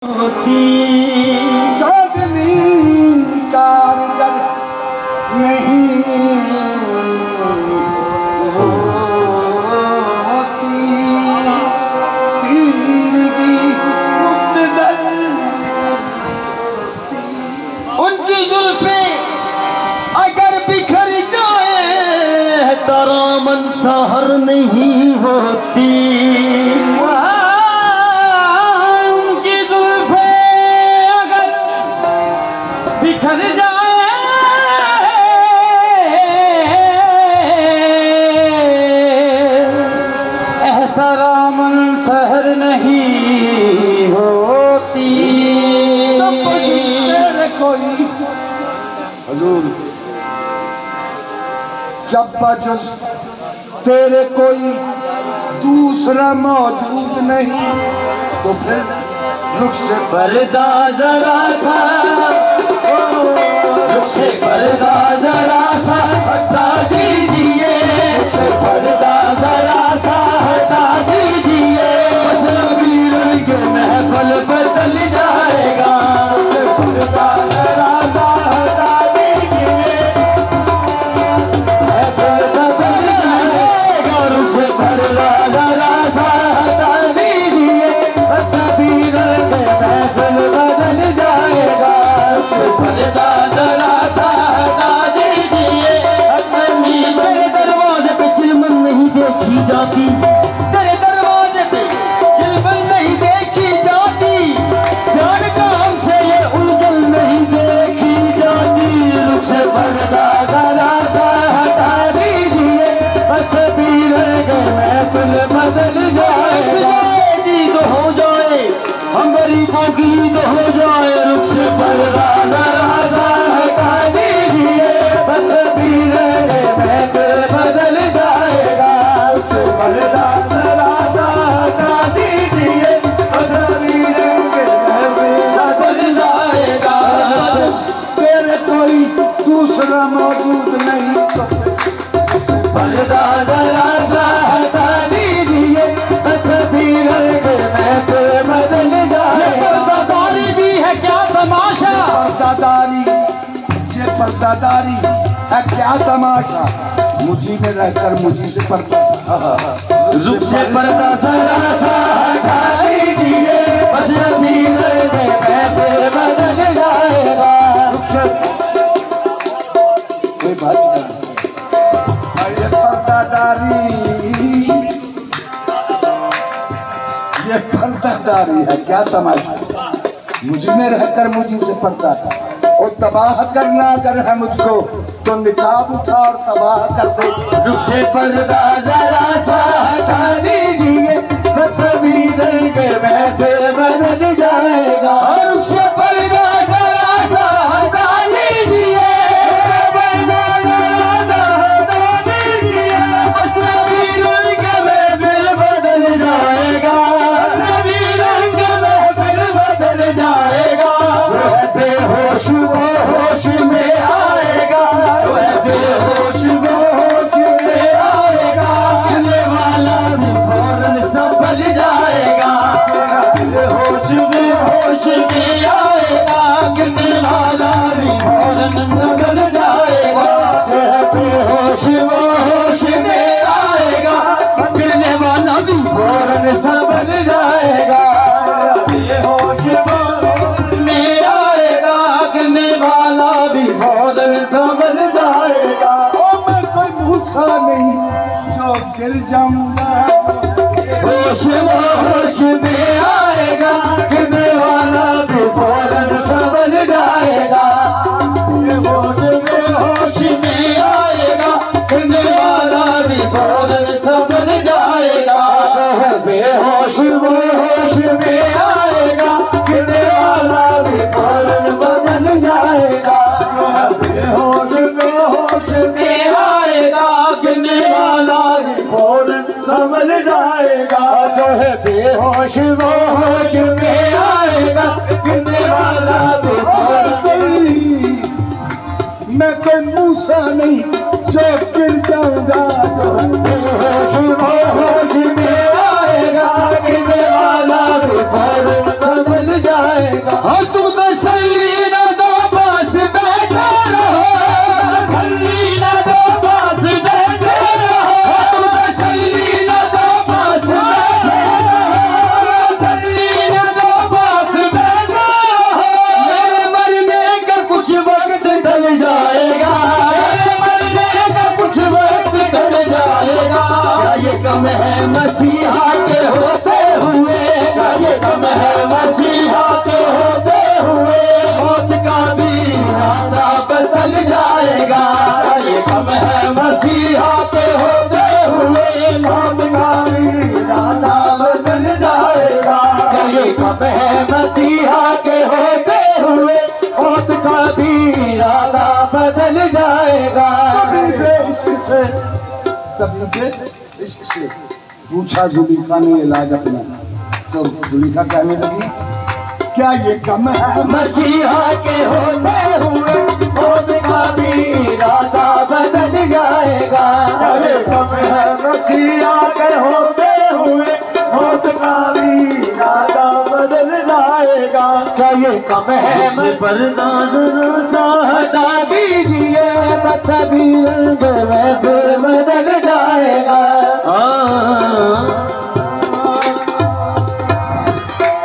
होती चांदनी कारगर नहीं होती, तीर की मुख्तदर उनकी जुल्फें अगर बिखर जाए दामन सहर नहीं होती। बिखर जाए एहतरामन सहर नहीं होती। कोई हुजूर जब बजुज तेरे कोई दूसरा मौजूद नहीं तो फिर रुख से पर्दा जरा सा, रुख से पर्दा जरा सा हटा दीजिए, रुख से पर्दा जरा सा हटा दीजिए, मसलबी के महफल बदल जाएगा। रुख से पर्दा जरा सा हटा दीजिए, महफल बदल जाएगा। रुख से पर्दा जरा सा हटा दीजिए, मसलबी के महफल बदल जाएगा। रुख से पर्दा जरा सा हटा दीजिए, तेरे दरवाजे पे चिलमन नहीं देखी जाती, तेरे दरवाजे पे चिलमन नहीं देखी जाती, जान काम से ये उलझन नहीं देखी जाती। रुख से पर्दा जरा सा हटा दीजिए, तस्वीर के महफिल बदल जाएगी तो हो जाए, हम गरीबों की तो हो जाए। रुख से पर्दा जरा सा हटा दीजिए, तस्वीर के महफिल बदल जाएगा। रुख से पर्दा जरा सा हटा दीजिए, तस्वीर के महफिल बदल जाएगा। तेरे कोई दूसरा मौजूद नहीं तो पर्दा जरा सा हटा दीजिए, तस्वीर के महफिल बदल जाएगा। पर्दादारी भी है क्या तमाशा, पर्दादारी ये पर्दादारी है क्या तमाशा, मुझी में रहकर मुझी से पर्दा। रुख से पर्दा जरा सा हटा दीजिए, बस तस्वीर के महफिल बदल जाएगा। रुख से कोई बात नहीं, ये पर्दादारी ये पर्दादारी है क्या तमाशा, मुझ में रहकर मुझी से पर्दा और तबाह करना अगर है मुझको तो निकाब उठा और तबाह कर दे। रुख से पर्दा जरा सा हटा दीजिए, तस्वीर के महफिल बदल जाएगा। रुख से पर्दा जरा सा हटा दीजिए, बेहोश वो होश में आएगा, जो है बेहोश वो होश में आएगा, गिरने वाला भी फौरन संभल जाएगा। बेहोश वो होश में आएगा, गिरने वाला भी फौरन संभल जाएगा। जो है बेहोश वो होश में आएगा, गिरने वाला भी फौरन संभल जाएगा। बेहोश वाला भी फौरन संभल जाएगा। ओ मैं कोई भूसा नहीं जो गिर जाऊंगा, होश वो होश में आएगा, गिरने वाला भी फौरन संभल जाएगा। होश में होश में आएगा, गिरने वाला भी फौरन संभल जाएगा। बेहोश वो होश में आएगा, गिरने वाला भी फौरन बदल जाएगा। बेहोश में होश में आएगा, गिरने वाला भी फौरन संभल जाएगा। जो है बेहोश वो होश में आएगा, गिरने वाला भी फौरन। मैं कोई मूसा नहीं जो गिर जाऊंगा, जो है बेहोश वो होश में आएगा, गिरने वाला भी फौरन संभल जाएगा। जाएगा। और तुम तसल्ली न दो पास बैठे रहो, तसल्ली न दो पास बैठे रहो, तुम तसल्ली न दो पास बैठे रहो, तसल्ली न दो पास बैठे रहो। मेरे मरने का कुछ वक्त टल जाएगा, मेरे मरने का कुछ वक्त टल जाएगा। क्या ये कम है मसीहा के होते हुए, क्या ये कम है मसीहा के होते हुए, मौत का भी इरादा बदल जाएगा। क्या ये कम है मसीहा के होते हुए, मौत का भी इरादा बदल जाएगा। क्या ये कम है मसीहा के होते हुए, मौत का भी इरादा बदल जाएगा। तभी पे इश्क से पूछा जुलीखा ने इलाज अपना, तो जुलीखा कहने लगी क्या ये कम है मसीहा के होते हुए, मौत का भी इरादा बदल जाएगा। क्या ये कम है मसीहा के होते हुए, मौत का भी इरादा बदल जाएगा। क्या ये कम है पर्दा सा हटा दीजिए, तभी महफिल